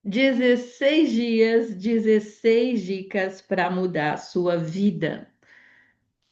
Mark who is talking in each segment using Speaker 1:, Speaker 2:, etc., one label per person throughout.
Speaker 1: 16 dias, 16 dicas para mudar a sua vida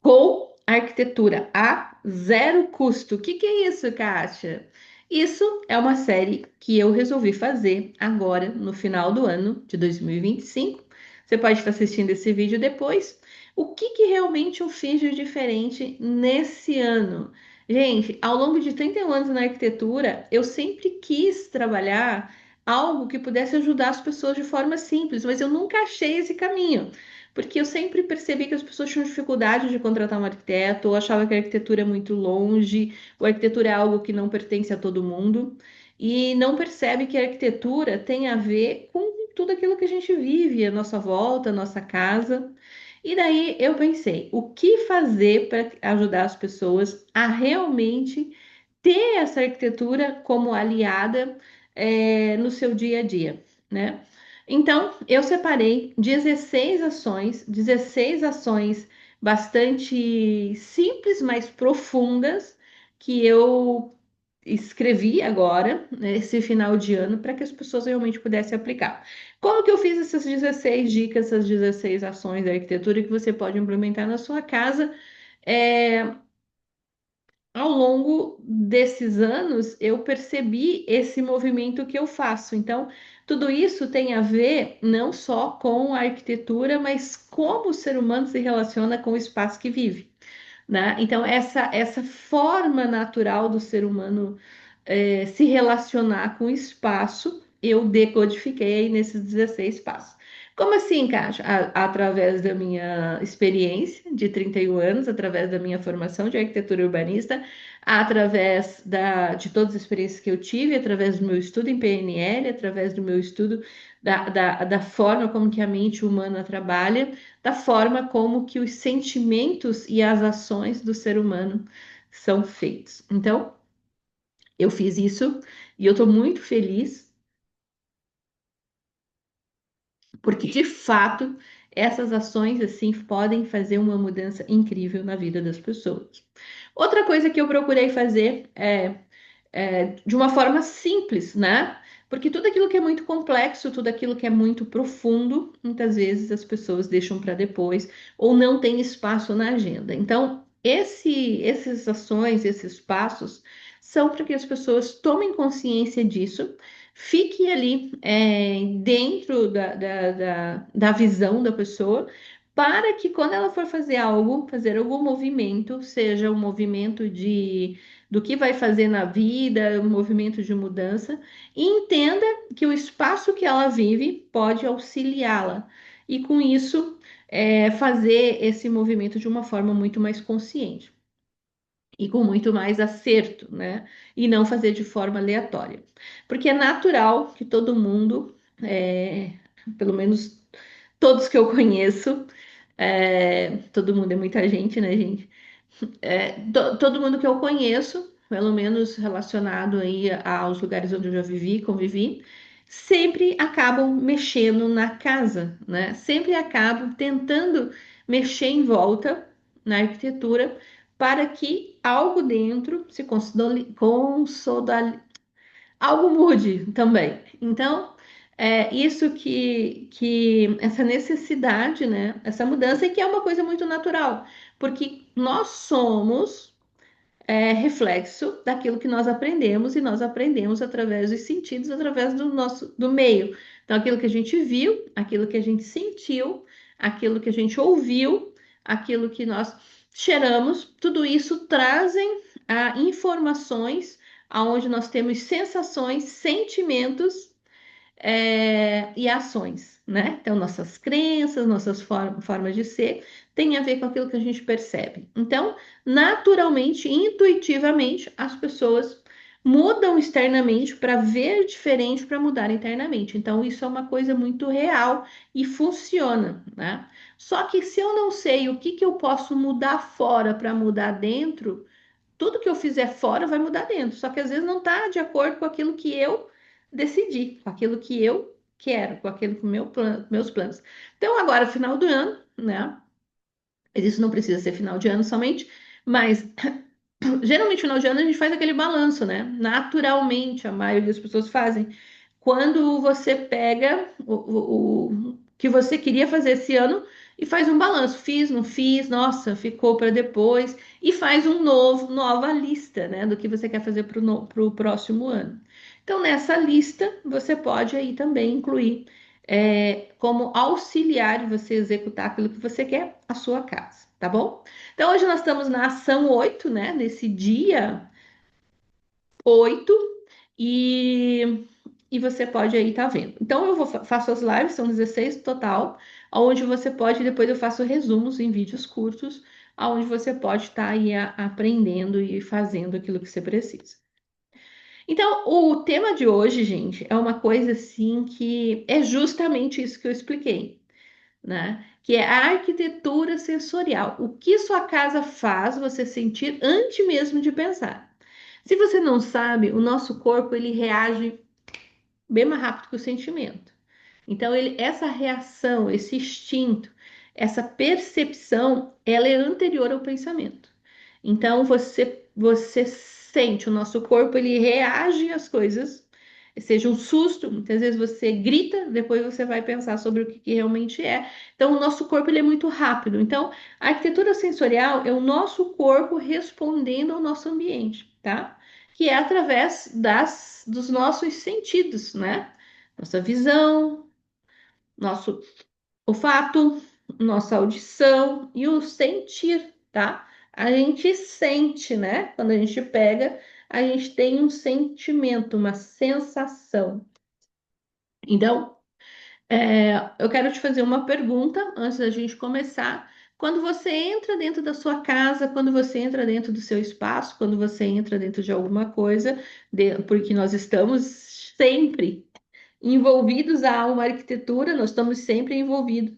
Speaker 1: com arquitetura a zero custo. O que é isso, Kátia? Isso é uma série que eu resolvi fazer agora, no final do ano de 2025. Você pode estar assistindo esse vídeo depois. O que realmente eu fiz de diferente nesse ano? Gente, ao longo de 31 anos na arquitetura, eu sempre quis trabalhar algo que pudesse ajudar as pessoas de forma simples, mas eu nunca achei esse caminho. Porque eu sempre percebi que as pessoas tinham dificuldade de contratar um arquiteto, ou achava que a arquitetura é muito longe, ou a arquitetura é algo que não pertence a todo mundo, e não percebe que a arquitetura tem a ver com tudo aquilo que a gente vive, a nossa volta, a nossa casa. E daí eu pensei, o que fazer para ajudar as pessoas a realmente ter essa arquitetura como aliada, no seu dia a dia, né? Então, eu separei 16 ações bastante simples, mas profundas, que eu escrevi agora, nesse final de ano, para que as pessoas realmente pudessem aplicar. Como que eu fiz essas 16 dicas, essas 16 ações da arquitetura que você pode implementar na sua casa? É, Ao longo desses anos, eu percebi esse movimento que eu faço. Então, tudo isso tem a ver não só com a arquitetura, mas como o ser humano se relaciona com o espaço que vive, né? Então, essa forma natural do ser humano se relacionar com o espaço, eu decodifiquei nesses 16 passos. Como assim, Kátia? Através da minha experiência de 31 anos, através da minha formação de arquitetura urbanista, através de todas as experiências que eu tive, através do meu estudo em PNL, através do meu estudo da forma como que a mente humana trabalha, da forma como que os sentimentos e as ações do ser humano são feitos. Então, eu fiz isso e eu estou muito feliz porque, de fato, essas ações assim podem fazer uma mudança incrível na vida das pessoas. Outra coisa que eu procurei fazer de uma forma simples, né? Porque tudo aquilo que é muito complexo, tudo aquilo que é muito profundo, muitas vezes as pessoas deixam para depois ou não tem espaço na agenda. Então, essas ações, esses passos, são para que as pessoas tomem consciência disso, fiquem ali dentro da visão da pessoa, para que quando ela for fazer algo, fazer algum movimento, seja um movimento do que vai fazer na vida, um movimento de mudança, e entenda que o espaço que ela vive pode auxiliá-la. E com isso, fazer esse movimento de uma forma muito mais consciente e com muito mais acerto, né? E não fazer de forma aleatória. Porque é natural que todo mundo, pelo menos todos que eu conheço, todo mundo é muita gente, né, gente? Todo mundo que eu conheço, pelo menos relacionado aí aos lugares onde eu já vivi, convivi, sempre acabam mexendo na casa, né? Sempre acabam tentando mexer em volta na arquitetura para que algo dentro se algo mude também. Então, isso que essa necessidade, né? Essa mudança, e que é uma coisa muito natural, porque nós somos reflexo daquilo que nós aprendemos, e nós aprendemos através dos sentidos, através do meio. Então, aquilo que a gente viu, aquilo que a gente sentiu, aquilo que a gente ouviu, aquilo que nós cheiramos, tudo isso trazem informações aonde nós temos sensações, sentimentos e ações, né? Então, nossas crenças, nossas formas de ser, tem a ver com aquilo que a gente percebe. Então, naturalmente, intuitivamente, as pessoas mudam externamente para ver diferente, para mudar internamente. Então, isso é uma coisa muito real e funciona, né? Só que se eu não sei o que que eu posso mudar fora para mudar dentro, tudo que eu fizer fora vai mudar dentro. Só que às vezes não está de acordo com aquilo que eu decidi, com aquilo que eu quero, com aquilo que meus planos. Então, agora, final do ano, né? Isso não precisa ser final de ano somente, mas geralmente final de ano a gente faz aquele balanço, né? Naturalmente, a maioria das pessoas fazem. quando você pega o que você queria fazer esse ano e faz um balanço. Fiz, não fiz, nossa, ficou para depois. E faz nova lista, né, do que você quer fazer para o próximo ano. Então, nessa lista, você pode aí também incluir como auxiliar de você executar aquilo que você quer, a sua casa, tá bom? Então, hoje nós estamos na ação 8, né, nesse dia 8 e, e você pode aí estar vendo. Então eu faço as lives, são 16 total, onde você pode, depois eu faço resumos em vídeos curtos, onde você pode estar aí aprendendo e fazendo aquilo que você precisa. Então, o tema de hoje, gente, é uma coisa assim que é justamente isso que eu expliquei, né? Que é a arquitetura sensorial. O que sua casa faz você sentir antes mesmo de pensar. Se você não sabe, o nosso corpo ele reage bem mais rápido que o sentimento. Então, essa reação, esse instinto, essa percepção, ela é anterior ao pensamento. Então, você sente, o nosso corpo, ele reage às coisas, seja um susto, muitas vezes você grita, depois você vai pensar sobre o que realmente é. Então, o nosso corpo, ele é muito rápido. Então, a arquitetura sensorial é o nosso corpo respondendo ao nosso ambiente, tá? Que é através dos nossos sentidos, né? Nossa visão, nosso olfato, nossa audição e o sentir, tá? A gente sente, né? Quando a gente pega, a gente tem um sentimento, uma sensação. Então, eu quero te fazer uma pergunta antes da gente começar. Quando você entra dentro da sua casa, quando você entra dentro do seu espaço, quando você entra dentro de alguma coisa, porque nós estamos sempre envolvidos a uma arquitetura, nós estamos sempre envolvidos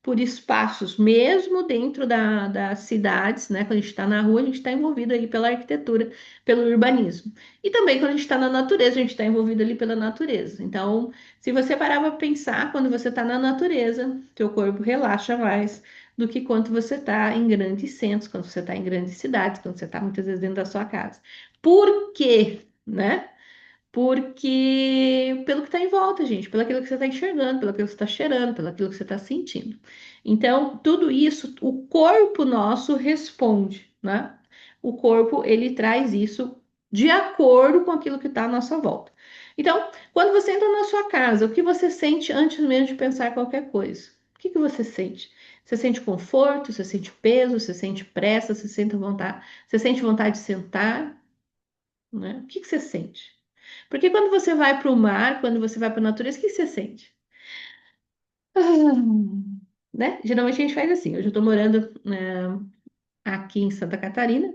Speaker 1: por espaços, mesmo dentro das cidades, né? Quando a gente está na rua, a gente está envolvido aí pela arquitetura, pelo urbanismo. E também quando a gente está na natureza, a gente está envolvido ali pela natureza. Então, se você parar para pensar, quando você está na natureza, teu corpo relaxa mais do que quando você está em grandes centros, quando você está em grandes cidades, quando você está muitas vezes dentro da sua casa. Por quê? Né? Porque pelo que está em volta, gente, pelo aquilo que você está enxergando, pelo aquilo que você está cheirando, pelo aquilo que você está sentindo. Então, tudo isso, o corpo nosso responde, né? O corpo, ele traz isso de acordo com aquilo que está à nossa volta. Então, quando você entra na sua casa, o que você sente antes mesmo de pensar qualquer coisa? O que que você sente? Você sente conforto, você sente peso, você sente pressa, você sente vontade de sentar, né? O que que você sente? Porque quando você vai para o mar, quando você vai para a natureza, o que você sente? Ah, né? Geralmente a gente faz assim. Hoje eu estou morando, aqui em Santa Catarina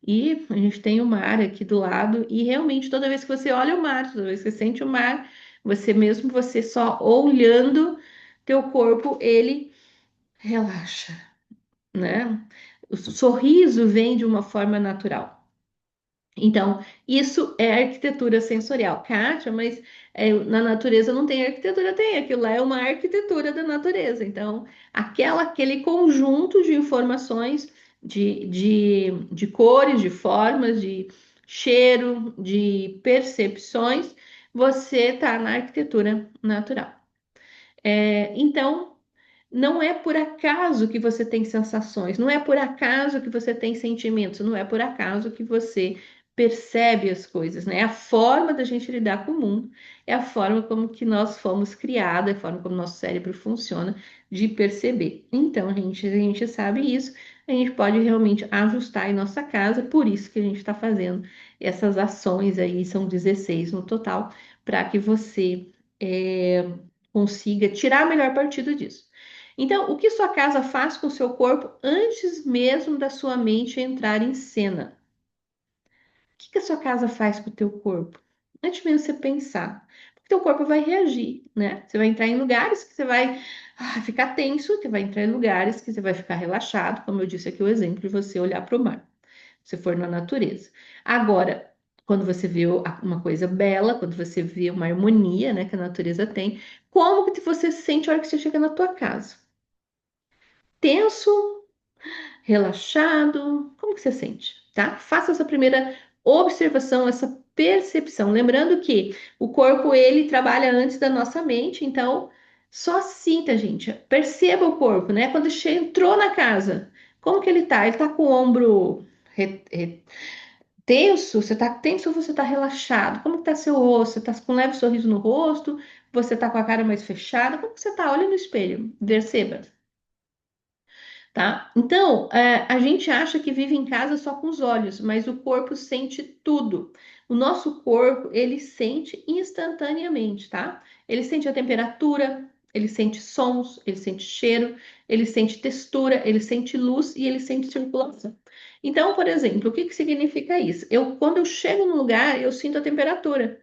Speaker 1: e a gente tem o mar aqui do lado e realmente toda vez que você olha o mar, toda vez que você sente o mar, você só olhando, teu corpo ele relaxa, né? O sorriso vem de uma forma natural. Então, isso é arquitetura sensorial. Kátia, mas na natureza não tem arquitetura, tem. Aquilo lá é uma arquitetura da natureza. Então, aquele conjunto de informações, de cores, de formas, de cheiro, de percepções, você está na arquitetura natural. Então, não é por acaso que você tem sensações, não é por acaso que você tem sentimentos, não é por acaso que você percebe as coisas, né? É a forma da gente lidar com o mundo, é a forma como que nós fomos criados, é a forma como nosso cérebro funciona de perceber. Então, a gente sabe isso, a gente pode realmente ajustar em nossa casa, por isso que a gente está fazendo essas ações aí, são 16 no total, para que você consiga tirar o melhor partido disso. Então, o que sua casa faz com o seu corpo antes mesmo da sua mente entrar em cena? O que a sua casa faz com o teu corpo? Antes mesmo de você pensar. Porque teu corpo vai reagir, né? Você vai entrar em lugares que você vai ficar tenso, você vai entrar em lugares que você vai ficar relaxado, como eu disse aqui o exemplo de você olhar para o mar, se for na natureza. Agora, quando você vê uma coisa bela, quando você vê uma harmonia, né, que a natureza tem, como que você se sente a hora que você chega na tua casa? Tenso, relaxado? Como que você sente, tá? Faça essa primeira observação, essa percepção. Lembrando que o corpo ele trabalha antes da nossa mente, então só sinta, gente. Perceba o corpo, né? Quando entrou na casa, como que ele tá? Ele tá com o ombro tenso? Você tá tenso ou você tá relaxado? Como que tá seu rosto? Você tá com um leve sorriso no rosto? Você tá com a cara mais fechada? Como que você tá? Olha no espelho, perceba. Tá? Então, a gente acha que vive em casa só com os olhos, mas o corpo sente tudo. O nosso corpo, ele sente instantaneamente, tá? Ele sente a temperatura, ele sente sons, ele sente cheiro, ele sente textura, ele sente luz e ele sente circulação. Então, por exemplo, o que que significa isso? Quando eu chego no lugar, eu sinto a temperatura.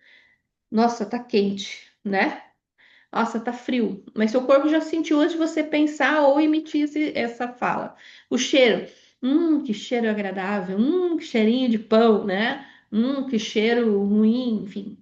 Speaker 1: Nossa, tá quente, né? Nossa, tá frio. Mas seu corpo já sentiu antes de você pensar ou emitir essa fala. O cheiro. Que cheiro agradável. Que cheirinho de pão, né? Que cheiro ruim, enfim.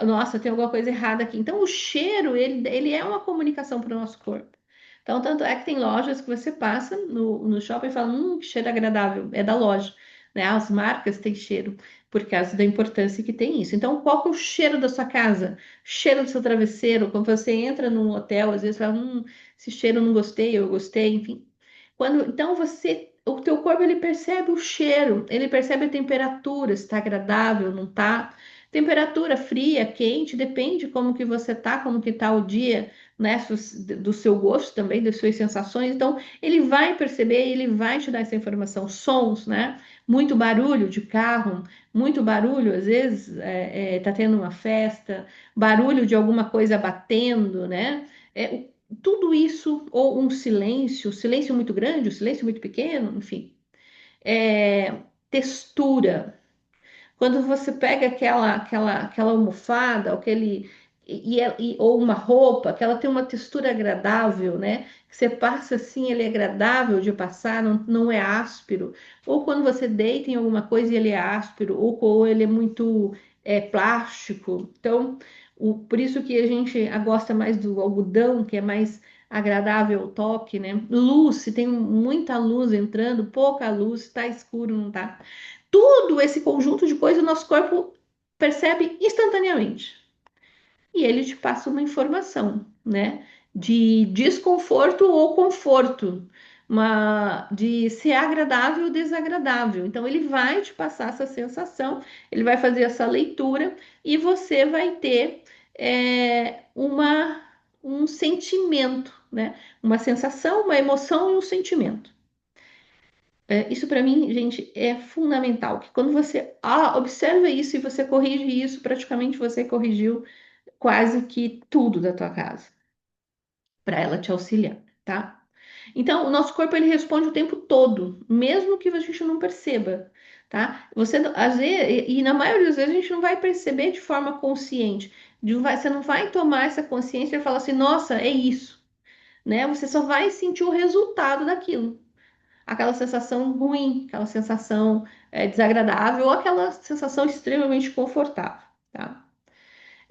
Speaker 1: Nossa, tem alguma coisa errada aqui. Então, o cheiro, ele é uma comunicação para o nosso corpo. Então, tanto é que tem lojas que você passa no shopping e fala, que cheiro agradável. É da loja, né? As marcas têm cheiro por causa da importância que tem isso. Então, qual que é o cheiro da sua casa? Cheiro do seu travesseiro? Quando você entra num hotel, às vezes fala, esse cheiro eu não gostei, eu gostei, enfim. Então, o teu corpo, ele percebe o cheiro, ele percebe a temperatura, se está agradável, não está. Temperatura fria, quente, depende como que você tá, como que tá o dia, né? Do seu gosto também, das suas sensações. Então, ele vai perceber, ele vai te dar essa informação. Sons, né? Muito barulho de carro, muito barulho, às vezes tá tendo uma festa, barulho de alguma coisa batendo, né? Tudo isso, ou um silêncio muito grande, um silêncio muito pequeno, enfim. Textura. Quando você pega aquela almofada, ou uma roupa, que ela tem uma textura agradável, né? Que você passa assim, ele é agradável de passar, não é áspero. Ou quando você deita em alguma coisa e ele é áspero, ou ele é muito plástico. Então, por isso que a gente gosta mais do algodão, que é mais agradável ao toque, né? Luz, se tem muita luz entrando, pouca luz, está escuro, não tá? Tudo esse conjunto de coisas o nosso corpo percebe instantaneamente. E ele te passa uma informação, né? De desconforto ou conforto, de ser agradável ou desagradável. Então, ele vai te passar essa sensação, ele vai fazer essa leitura e você vai ter um sentimento, né? Uma sensação, uma emoção e um sentimento. Isso para mim, gente, é fundamental. Que quando você observa isso e você corrige isso, praticamente você corrigiu quase que tudo da tua casa para ela te auxiliar, tá? Então, o nosso corpo ele responde o tempo todo, mesmo que a gente não perceba, tá? Você às vezes, e na maioria das vezes a gente não vai perceber de forma consciente. Você não vai tomar essa consciência e falar assim, nossa, é isso, né? Você só vai sentir o resultado daquilo, aquela sensação ruim, aquela sensação desagradável ou aquela sensação extremamente confortável, tá?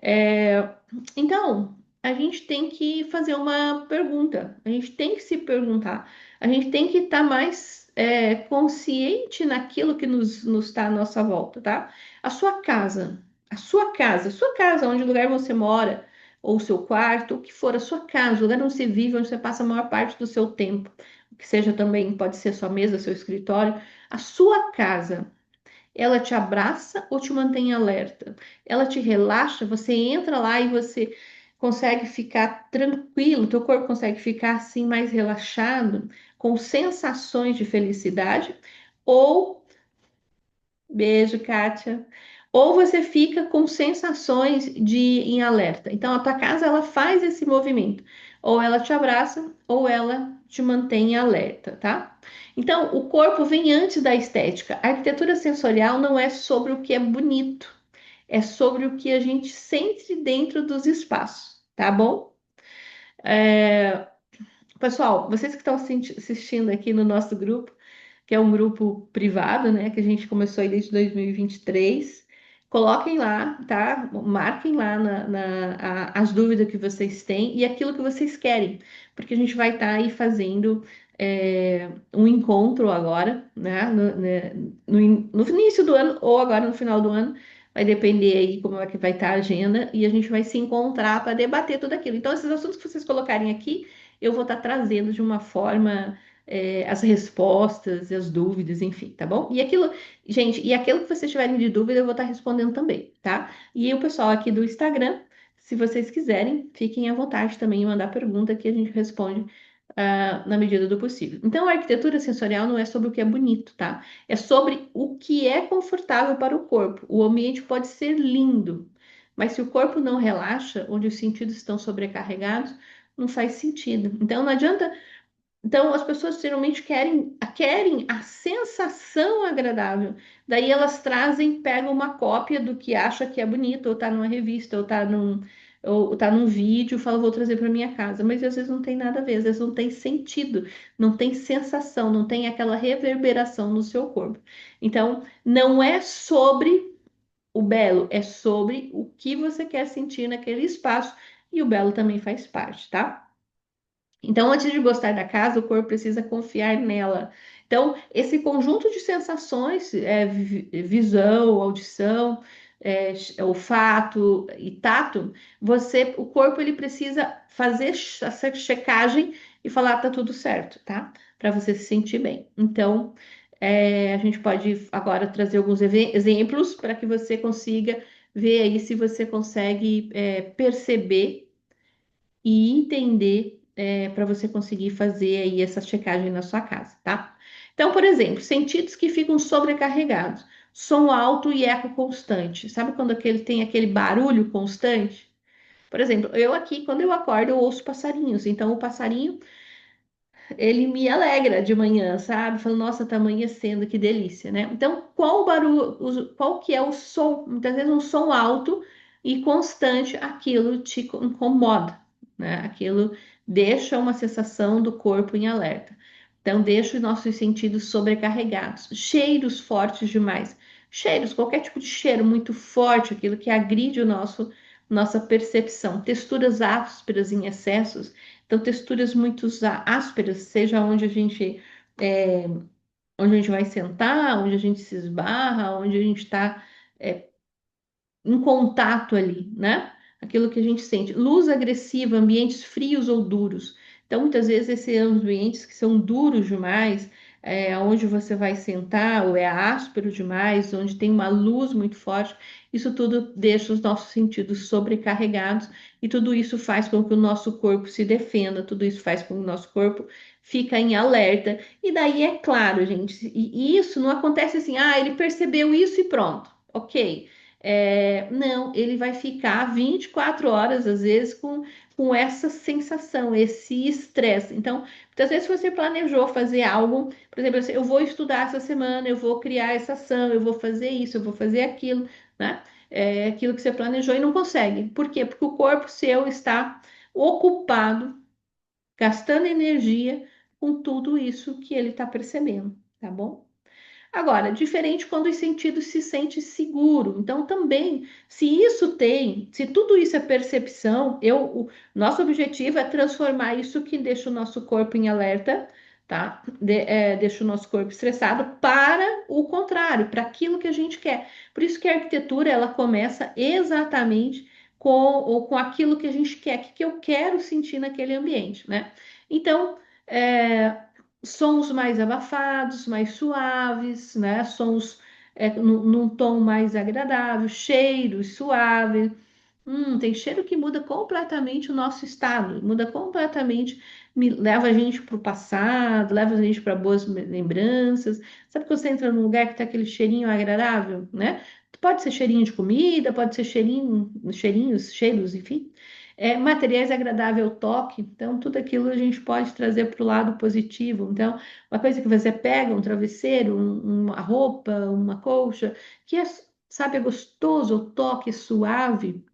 Speaker 1: É, então, a gente tem que fazer uma pergunta, a gente tem que se perguntar, a gente tem que estar mais consciente naquilo que nos está à nossa volta, tá? A sua casa, onde lugar você mora, ou o seu quarto, o que for, a sua casa, o lugar onde você vive, onde você passa a maior parte do seu tempo, que seja também, pode ser sua mesa, seu escritório, a sua casa. Ela te abraça ou te mantém alerta? Ela te relaxa, você entra lá e você consegue ficar tranquilo, teu corpo consegue ficar assim mais relaxado, com sensações de felicidade, ou beijo, Kátia. Ou você fica com sensações de em alerta. Então a tua casa ela faz esse movimento. Ou ela te abraça, ou ela te mantém em alerta, tá? Então o corpo vem antes da estética. A arquitetura sensorial não é sobre o que é bonito, é sobre o que a gente sente dentro dos espaços, tá bom? Pessoal, vocês que estão assistindo aqui no nosso grupo, que é um grupo privado, né, que a gente começou aí desde 2023, coloquem lá, tá? Marquem lá as dúvidas que vocês têm e aquilo que vocês querem, porque a gente vai estar aí fazendo um encontro agora, né? No início do ano ou agora no final do ano. Vai depender aí como é que vai estar a agenda e a gente vai se encontrar para debater tudo aquilo. Então, esses assuntos que vocês colocarem aqui, eu vou estar trazendo de uma forma as respostas e as dúvidas, enfim, tá bom? E aquilo, gente, e aquilo que vocês tiverem de dúvida, eu vou estar respondendo também, tá? E o pessoal aqui do Instagram, se vocês quiserem, fiquem à vontade também em mandar pergunta que a gente responde na medida do possível. Então, a arquitetura sensorial não é sobre o que é bonito, tá? É sobre o que é confortável para o corpo. O ambiente pode ser lindo, mas se o corpo não relaxa, onde os sentidos estão sobrecarregados, não faz sentido. Então, não adianta. Então, as pessoas geralmente querem a sensação agradável. Daí elas trazem, pegam uma cópia do que acha que é bonito, ou tá numa revista, ou tá num vídeo, fala, vou trazer para minha casa. Mas às vezes não tem nada a ver, às vezes não tem sentido, não tem sensação, não tem aquela reverberação no seu corpo. Então, não é sobre o belo, é sobre o que você quer sentir naquele espaço, e o belo também faz parte, tá? Então, antes de gostar da casa, o corpo precisa confiar nela. Então, esse conjunto de sensações, visão, audição, olfato e tato, o corpo ele precisa fazer essa checagem e falar tá tudo certo, tá? Para você se sentir bem. Então, a gente pode agora trazer alguns exemplos para que você consiga ver aí se você consegue perceber e entender para você conseguir fazer aí essa checagem na sua casa, tá? Então, por exemplo, sentidos que ficam sobrecarregados, som alto e eco constante. Sabe quando tem aquele barulho constante? Por exemplo, eu aqui, quando eu acordo, eu ouço passarinhos. Então, o passarinho, ele me alegra de manhã, sabe? Falo, nossa, tá amanhecendo, que delícia, né? Então, qual o barulho, qual que é o som? Muitas vezes um som alto e constante, aquilo te incomoda, né? Aquilo deixa uma sensação do corpo em alerta. Então, deixa os nossos sentidos sobrecarregados. Cheiros fortes demais. Cheiros, qualquer tipo de cheiro muito forte, aquilo que agride nossa percepção. Texturas ásperas em excessos, então, texturas muito ásperas, seja é, onde a gente vai sentar, onde a gente se esbarra, onde a gente está em contato ali, né? Aquilo que a gente sente. Luz agressiva, ambientes frios ou duros. Então, muitas vezes, esses ambientes que são duros demais, onde você vai sentar, ou é áspero demais, onde tem uma luz muito forte, isso tudo deixa os nossos sentidos sobrecarregados e tudo isso faz com que o nosso corpo se defenda, tudo isso faz com que o nosso corpo fica em alerta. E daí, é claro, gente, e isso não acontece assim, ele percebeu isso e pronto, ok. Não, ele vai ficar 24 horas, às vezes, com essa sensação, esse estresse. Então, muitas vezes você planejou fazer algo, por exemplo, assim, eu vou estudar essa semana, eu vou criar essa ação, eu vou fazer isso, eu vou fazer aquilo, né? Aquilo que você planejou e não consegue. Por quê? Porque o corpo seu está ocupado, gastando energia com tudo isso que ele está percebendo, tá bom? Agora, diferente quando os sentidos se sente seguro. Então, também, se tudo isso é percepção, nosso objetivo é transformar isso que deixa o nosso corpo em alerta, tá? Deixa o nosso corpo estressado para o contrário, para aquilo que a gente quer. Por isso que a arquitetura ela começa exatamente com aquilo que a gente quer, que eu quero sentir naquele ambiente, né? Então, é, sons mais abafados, mais suaves, né? Sons num tom mais agradável, cheiros suaves. Tem cheiro que muda completamente o nosso estado, muda completamente, leva a gente para o passado, leva a gente para boas lembranças. Sabe quando você entra num lugar que tem aquele cheirinho agradável, né? Pode ser cheirinho de comida, pode ser cheiros, enfim. Materiais agradáveis ao toque, então tudo aquilo a gente pode trazer para o lado positivo. Então, uma coisa que você pega, um travesseiro, uma roupa, uma colcha, que sabe, é gostoso, o toque é suave,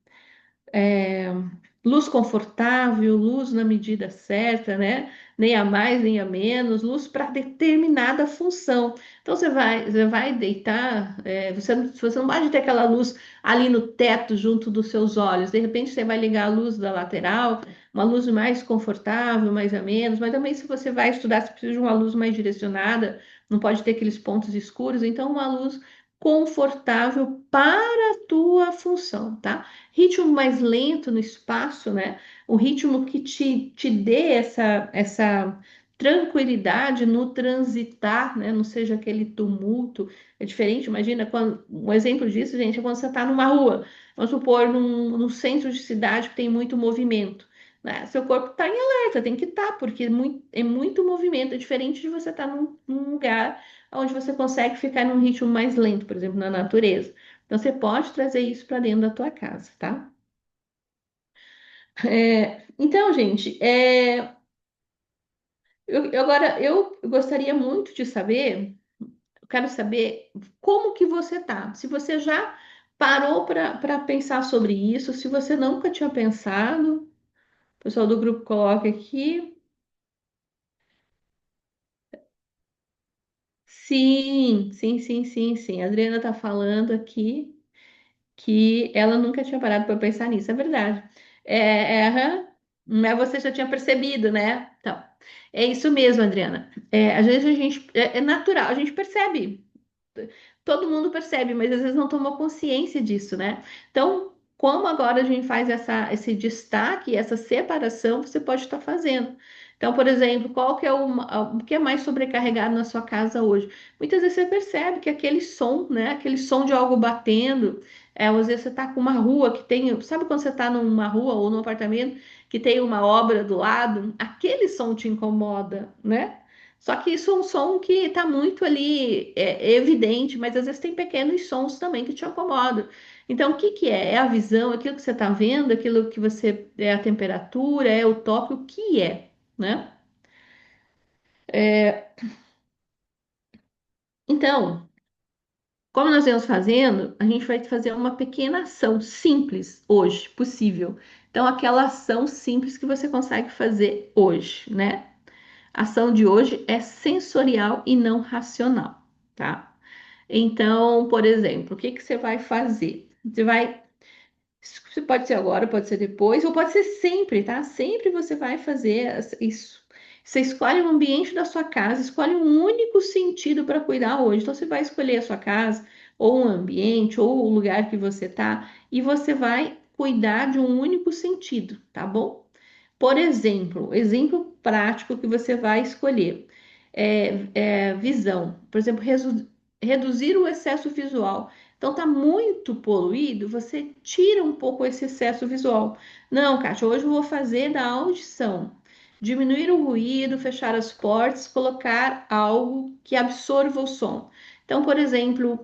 Speaker 1: é, luz confortável, luz na medida certa, né? Nem a mais, nem a menos, luz para determinada função. Então você vai deitar, você não pode ter aquela luz ali no teto junto dos seus olhos. De repente você vai ligar a luz da lateral, uma luz mais confortável, mais a menos, mas também se você vai estudar, você precisa de uma luz mais direcionada, não pode ter aqueles pontos escuros, então uma luz confortável para a tua função, tá? Ritmo mais lento no espaço, né? O ritmo que te dê essa tranquilidade no transitar, né? Não seja aquele tumulto. É diferente, imagina, um exemplo disso, gente, é quando você está numa rua, vamos supor, num centro de cidade que tem muito movimento, né? Seu corpo está em alerta, tem que estar, porque é muito movimento, é diferente de você estar num lugar onde você consegue ficar num ritmo mais lento, por exemplo, na natureza. Então, você pode trazer isso para dentro da tua casa, tá? Então, gente, agora eu gostaria muito de saber, eu quero saber como que você tá. Se você já parou para pensar sobre isso, se você nunca tinha pensado, o pessoal do grupo coloca aqui. Sim, sim, sim, sim, sim. A Adriana tá falando aqui que ela nunca tinha parado para pensar nisso, é verdade. Aham. Mas você já tinha percebido, né? Então, é isso mesmo, Adriana. Às vezes a gente é natural, a gente percebe. Todo mundo percebe, mas às vezes não tomou consciência disso, né? Então, como agora a gente faz esse destaque, essa separação, você pode estar fazendo. Então, por exemplo, qual que é o que é mais sobrecarregado na sua casa hoje? Muitas vezes você percebe que aquele som, né? Aquele som de algo batendo, às vezes você está com uma rua que tem, sabe quando você está numa rua ou num apartamento que tem uma obra do lado? Aquele som te incomoda, né? Só que isso é um som que está muito ali evidente, mas às vezes tem pequenos sons também que te incomodam. Então, o que que é? É a visão, aquilo que você está vendo, aquilo que você é a temperatura, é o toque, o que é, né? Então, como nós estamos fazendo, a gente vai fazer uma pequena ação simples hoje, possível. Então, aquela ação simples que você consegue fazer hoje, né? A ação de hoje é sensorial e não racional, tá? Então, por exemplo, o que que você vai fazer? Isso pode ser agora, pode ser depois, ou pode ser sempre, tá? Sempre você vai fazer isso. Você escolhe o ambiente da sua casa, escolhe um único sentido para cuidar hoje. Então, você vai escolher a sua casa, ou um ambiente, ou o lugar que você tá, e você vai cuidar de um único sentido, tá bom? Por exemplo prático que você vai escolher visão. Por exemplo, reduzir o excesso visual. Então, tá muito poluído, você tira um pouco esse excesso visual. Não, Kátia, hoje eu vou fazer da audição. Diminuir o ruído, fechar as portas, colocar algo que absorva o som. Então, por exemplo,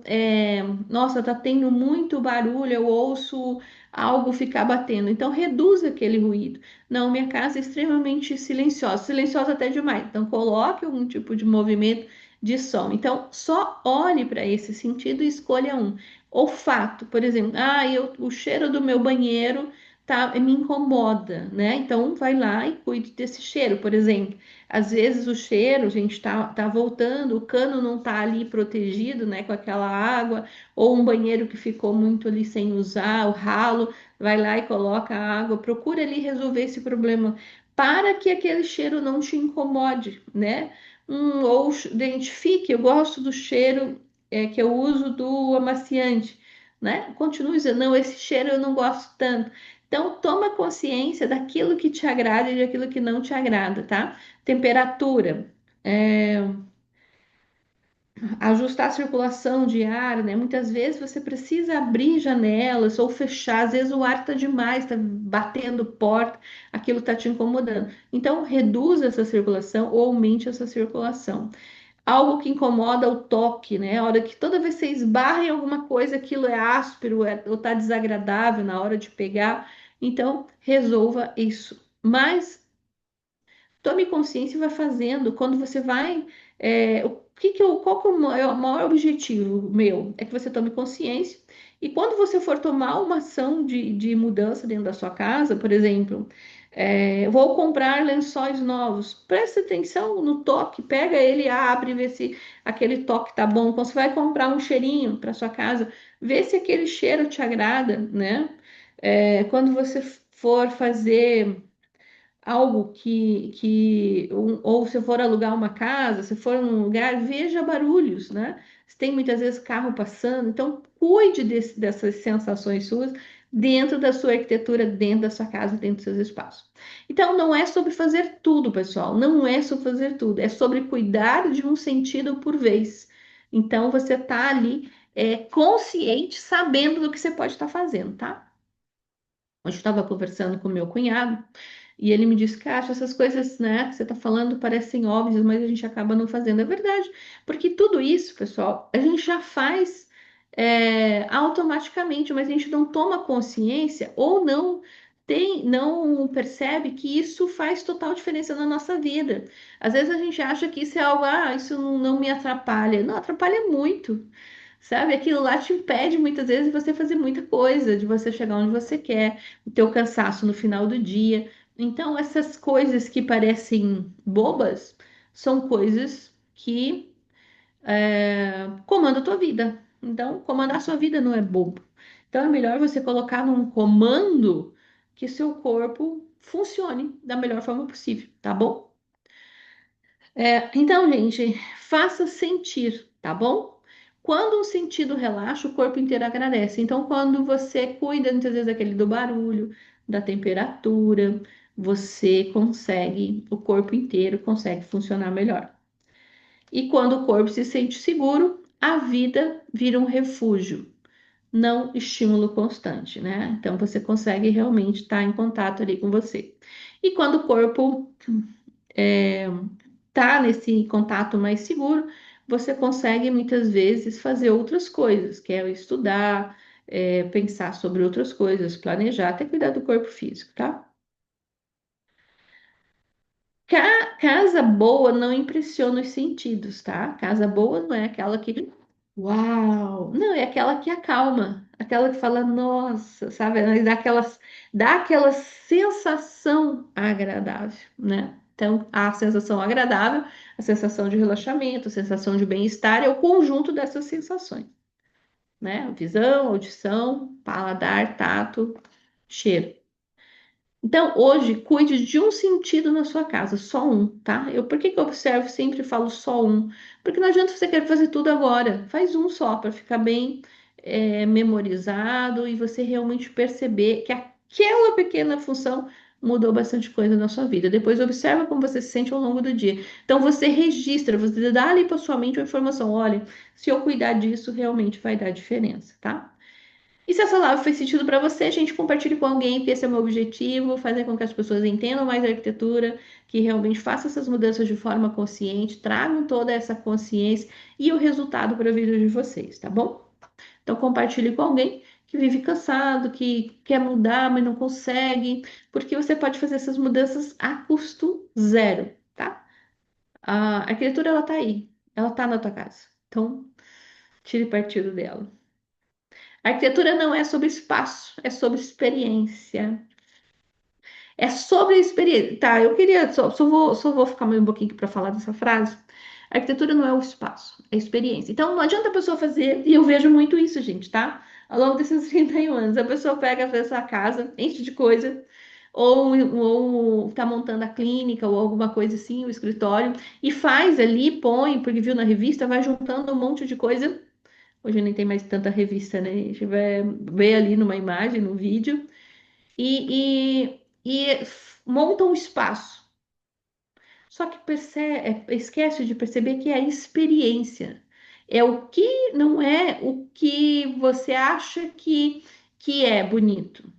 Speaker 1: nossa, tá tendo muito barulho, eu ouço algo ficar batendo. Então, reduz aquele ruído. Não, minha casa é extremamente silenciosa, silenciosa até demais. Então, coloque algum tipo de movimento de som. Então, só olhe para esse sentido e escolha um. Olfato, por exemplo, o cheiro do meu banheiro me incomoda, né? Então, vai lá e cuide desse cheiro, por exemplo. Às vezes o cheiro, a gente tá voltando, o cano não tá ali protegido, né, com aquela água, ou um banheiro que ficou muito ali sem usar, o ralo vai lá e coloca a água, procura ali resolver esse problema para que aquele cheiro não te incomode, né? Ou identifique, eu gosto do cheiro que eu uso do amaciante, né? Continue dizendo, não, esse cheiro eu não gosto tanto. Então, toma consciência daquilo que te agrada e daquilo que não te agrada, tá? Temperatura. É, ajustar a circulação de ar, né? Muitas vezes você precisa abrir janelas ou fechar, às vezes o ar está demais, está batendo porta, aquilo está te incomodando. Então, reduza essa circulação ou aumente essa circulação. Algo que incomoda o toque, né? A hora que toda vez que você esbarra em alguma coisa, aquilo é áspero, ou está desagradável na hora de pegar. Então, resolva isso. Mas tome consciência e vai fazendo. Quando você vai. Qual que é o maior objetivo meu? É que você tome consciência. E quando você for tomar uma ação de mudança dentro da sua casa, por exemplo, vou comprar lençóis novos, preste atenção no toque, pega ele, abre, vê se aquele toque tá bom. Quando você vai comprar um cheirinho para sua casa, vê se aquele cheiro te agrada, né? Quando você for fazer algo ou se for alugar uma casa, se for num lugar, veja barulhos, né? Tem muitas vezes carro passando, então cuide dessas sensações suas dentro da sua arquitetura, dentro da sua casa, dentro dos seus espaços. Então, não é sobre fazer tudo, pessoal, não é sobre fazer tudo, é sobre cuidar de um sentido por vez. Então, você tá ali consciente, sabendo do que você pode estar fazendo, tá? Hoje eu estava conversando com meu cunhado e ele me disse, Kátia, essas coisas, né, que você está falando parecem óbvias, mas a gente acaba não fazendo. É verdade, porque tudo isso, pessoal, a gente já faz automaticamente, mas a gente não toma consciência ou não percebe que isso faz total diferença na nossa vida. Às vezes a gente acha que isso é algo, isso não me atrapalha. Não, atrapalha muito. Sabe, aquilo lá te impede muitas vezes de você fazer muita coisa, de você chegar onde você quer, o teu cansaço no final do dia. Então, essas coisas que parecem bobas são coisas que comandam a tua vida. Então, comandar a sua vida não é bobo. Então, é melhor você colocar num comando que seu corpo funcione da melhor forma possível, tá bom? Então, gente, faça sentir, tá bom? Quando um sentido relaxa, o corpo inteiro agradece. Então, quando você cuida, muitas vezes, daquele do barulho, da temperatura, você consegue, o corpo inteiro consegue funcionar melhor. E quando o corpo se sente seguro, a vida vira um refúgio, não estímulo constante, né? Então, você consegue realmente estar em contato ali com você. E quando o corpo tá nesse contato mais seguro, você consegue muitas vezes fazer outras coisas, que é estudar, pensar sobre outras coisas, planejar, até cuidar do corpo físico, tá? Casa boa não impressiona os sentidos, tá? Casa boa não é aquela que, uau, não, é aquela que acalma, aquela que fala, nossa, sabe? Dá aquela sensação agradável, né? Então, a sensação agradável, a sensação de relaxamento, a sensação de bem-estar é o conjunto dessas sensações, né? Visão, audição, paladar, tato, cheiro. Então, hoje, cuide de um sentido na sua casa, só um, tá? Por que que eu observo sempre e falo só um? Porque não adianta você querer fazer tudo agora. Faz um só para ficar bem memorizado e você realmente perceber que aquela pequena função mudou bastante coisa na sua vida. Depois observa como você se sente ao longo do dia. Então você registra, você dá ali para sua mente uma informação. Olha, se eu cuidar disso, realmente vai dar diferença, tá? E se essa live fez sentido para você, gente, compartilhe com alguém, que esse é o meu objetivo, fazer com que as pessoas entendam mais a arquitetura, que realmente façam essas mudanças de forma consciente, tragam toda essa consciência e o resultado para a vida de vocês, tá bom? Então compartilhe com alguém que vive cansado, que quer mudar, mas não consegue, porque você pode fazer essas mudanças a custo zero, tá? A arquitetura, ela tá aí, ela tá na tua casa. Então, tire partido dela. A arquitetura não é sobre espaço, é sobre experiência. É sobre experiência. Tá, eu queria, só vou ficar mais um pouquinho para falar dessa frase. A arquitetura não é o espaço, é a experiência. Então não adianta a pessoa fazer, e eu vejo muito isso, gente, tá? Ao longo desses 31 anos, a pessoa pega, faz essa casa, enche de coisa, ou tá montando a clínica, ou alguma coisa assim, o escritório, e faz ali, põe, porque viu na revista, vai juntando um monte de coisa. Hoje nem tem mais tanta revista, né? A gente vai ver ali numa imagem, no vídeo, e monta um espaço. Só que esquece de perceber que é a experiência. É o que não é o que você acha que é bonito,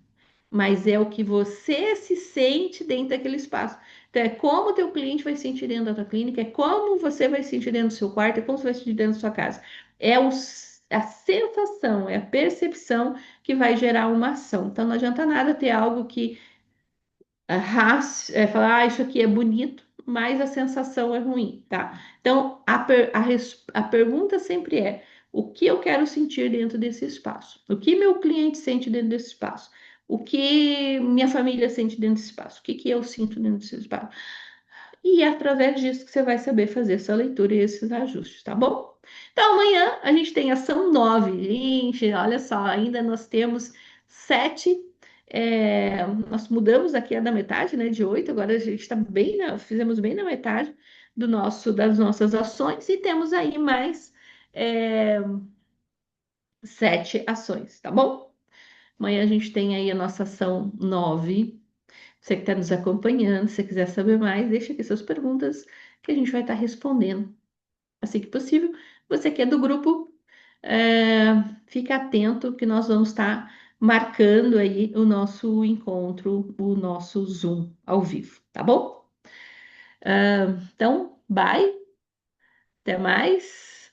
Speaker 1: mas é o que você se sente dentro daquele espaço. Então, é como o teu cliente vai se sentir dentro da tua clínica, é como você vai se sentir dentro do seu quarto, é como você vai se sentir dentro da sua casa. A sensação, é a percepção que vai gerar uma ação. Então, não adianta nada ter algo que falar, isso aqui é bonito, mas a sensação é ruim, tá? Então, a pergunta sempre é: o que eu quero sentir dentro desse espaço? O que meu cliente sente dentro desse espaço? O que minha família sente dentro desse espaço? O que que eu sinto dentro desse espaço? E é através disso que você vai saber fazer essa leitura e esses ajustes, tá bom? Então, amanhã a gente tem ação 9. Gente, olha só, ainda nós temos 7 Nós mudamos aqui a da metade, né, de 8, agora a gente está bem, fizemos bem na metade das nossas ações e temos aí mais é, 7 ações, tá bom? Amanhã a gente tem aí a nossa ação 9. Você que está nos acompanhando, se você quiser saber mais, deixa aqui suas perguntas que a gente vai estar respondendo assim que possível. Você que é do grupo, fica atento que nós vamos estar marcando aí o nosso encontro, o nosso Zoom ao vivo, tá bom? Então, bye, até mais.